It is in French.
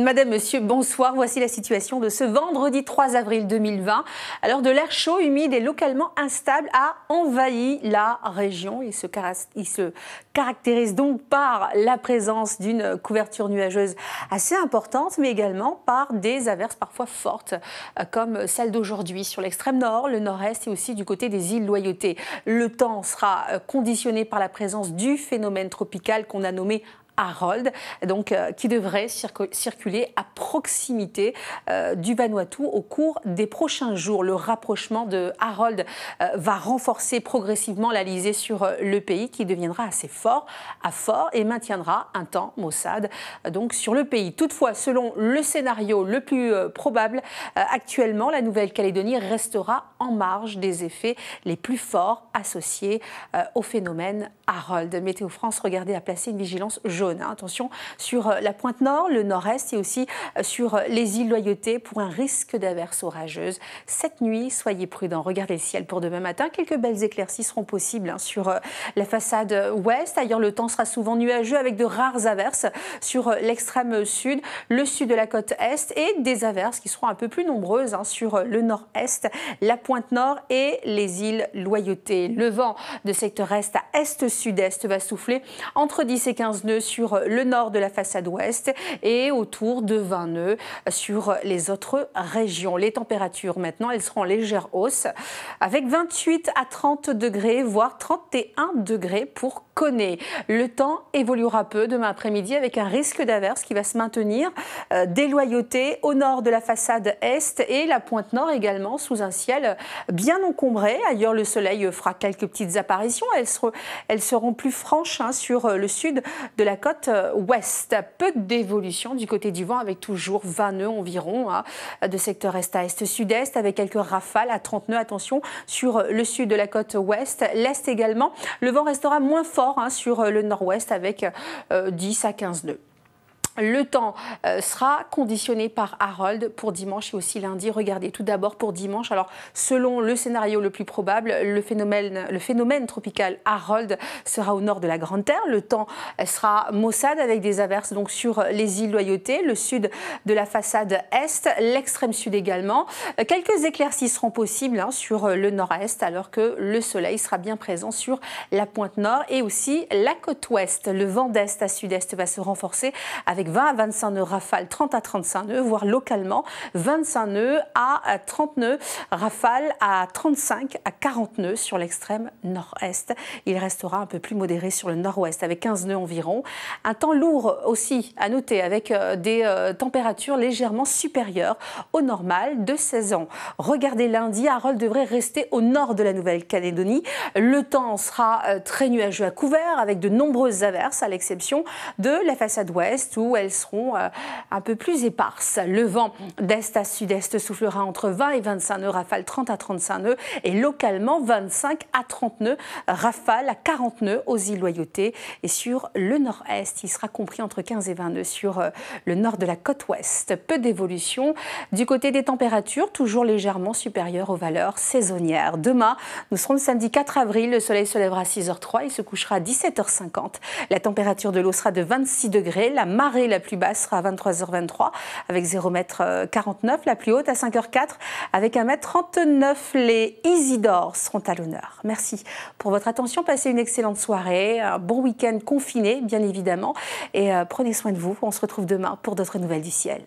Madame, Monsieur, bonsoir. Voici la situation de ce vendredi 3 avril 2020. Alors de l'air chaud, humide et localement instable a envahi la région. Il se caractérise donc par la présence d'une couverture nuageuse assez importante, mais également par des averses parfois fortes, comme celle d'aujourd'hui sur l'extrême nord, le nord-est et aussi du côté des îles Loyauté. Le temps sera conditionné par la présence du phénomène tropical qu'on a nommé Harold, donc, qui devrait circuler à proximité du Vanuatu au cours des prochains jours. Le rapprochement de Harold va renforcer progressivement l'alisée sur le pays qui deviendra assez fort à fort et maintiendra un temps maussade donc, sur le pays. Toutefois, selon le scénario le plus probable, actuellement, la Nouvelle-Calédonie restera en marge des effets les plus forts associés au phénomène Harold. Météo France, regardez, a placé une vigilance jaune. Attention sur la pointe nord, le nord-est et aussi sur les îles Loyauté pour un risque d'averses orageuses. Cette nuit, soyez prudents. Regardez le ciel pour demain matin. Quelques belles éclaircies seront possibles sur la façade ouest. Ailleurs, le temps sera souvent nuageux avec de rares averses sur l'extrême sud, le sud de la côte est et des averses qui seront un peu plus nombreuses sur le nord-est, la pointe nord et les îles Loyauté. Le vent de secteur est à est-sud-est va souffler entre 10 et 15 nœuds sur le nord de la façade ouest et autour de 20 nœuds sur les autres régions. Les températures maintenant, elles seront en légère hausse avec 28 à 30 degrés, voire 31 degrés pour Koné. Le temps évoluera peu demain après-midi avec un risque d'averse qui va se maintenir des Loyautés au nord de la façade est et la pointe nord également sous un ciel bien encombré. Ailleurs, le soleil fera quelques petites apparitions. Elles seront plus franches sur le sud de la côte ouest. Peu d'évolution du côté du vent avec toujours 20 nœuds environ de secteur est à est-sud-est avec quelques rafales à 30 nœuds. Attention sur le sud de la côte ouest, l'est également. Le vent restera moins fort sur le nord-ouest avec 10 à 15 nœuds. Le temps sera conditionné par Harold pour dimanche et aussi lundi. Regardez tout d'abord pour dimanche. Alors, selon le scénario le plus probable, le phénomène tropical Harold sera au nord de la Grande Terre. Le temps sera maussade avec des averses donc sur les îles Loyauté, le sud de la façade est, l'extrême sud également. Quelques éclaircies seront possibles sur le nord-est alors que le soleil sera bien présent sur la pointe nord et aussi la côte ouest. Le vent d'est à sud-est va se renforcer avec 20 à 25 nœuds rafales, 30 à 35 nœuds, voire localement 25 nœuds à 30 nœuds, rafales à 35 à 40 nœuds sur l'extrême nord-est. Il restera un peu plus modéré sur le nord-ouest avec 15 nœuds environ. Un temps lourd aussi à noter avec des températures légèrement supérieures au normal de 16 ans. Regardez lundi, Harold devrait rester au nord de la Nouvelle-Calédonie. Le temps sera très nuageux à couvert avec de nombreuses averses à l'exception de la façade ouest où elles seront un peu plus éparses. Le vent d'est à sud-est soufflera entre 20 et 25 nœuds, rafales 30 à 35 nœuds et localement 25 à 30 nœuds, rafales à 40 nœuds aux îles Loyauté. Et sur le nord-est, il sera compris entre 15 et 20 nœuds sur le nord de la côte ouest. Peu d'évolution du côté des températures, toujours légèrement supérieures aux valeurs saisonnières. Demain, nous serons le samedi 4 avril, le soleil se lèvera à 6h03, il se couchera à 17h50. La température de l'eau sera de 26 degrés, la marée la plus basse sera à 23h23 avec 0,49 m, la plus haute à 5h04 avec 1,39 m. Les Isidores seront à l'honneur. Merci pour votre attention, passez une excellente soirée, un bon week-end confiné bien évidemment et prenez soin de vous. On se retrouve demain pour d'autres nouvelles du ciel.